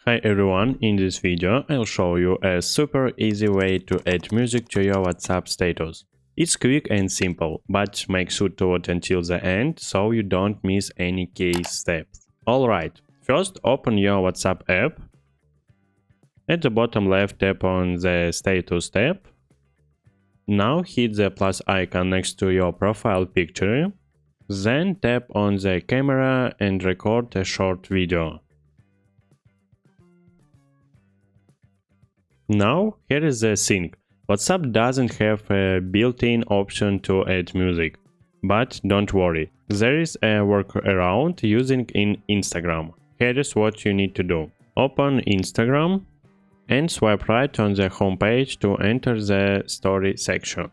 Hi everyone, in this video I'll show you a super easy way to add music to your WhatsApp status. It's quick and simple, but make sure to watch until the end so you don't miss any key steps. Alright, first open your WhatsApp app. At the bottom left, tap on the status tab. Now hit the plus icon next to your profile picture. Then tap on the camera and record a short video. Now, here is the thing. WhatsApp doesn't have a built-in option to add music. But don't worry, there is a workaround using in Instagram. Here is what you need to do. Open Instagram and swipe right on the homepage to enter the story section.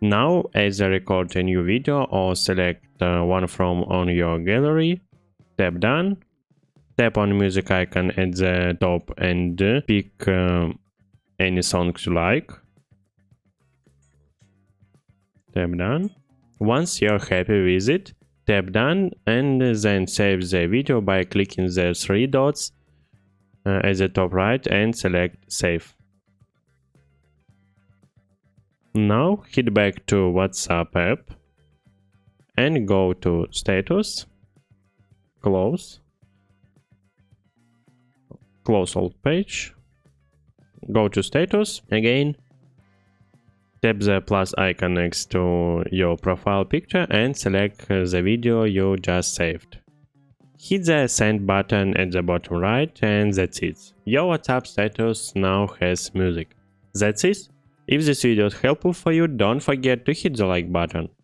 Now, either record a new video or select one from on your gallery. Tap done. Tap on music icon at the top and pick any songs you like. Tap done. Once you're happy with it, tap done and then save the video by clicking the three dots at the top right and select save. Now head back to WhatsApp app and go to status, close old page. Go to status again, tap the plus icon next to your profile picture and select the video you just saved. Hit the send button at the bottom right and that's it. Your WhatsApp status now has music. That's it. If this video is helpful for you, don't forget to hit the like button.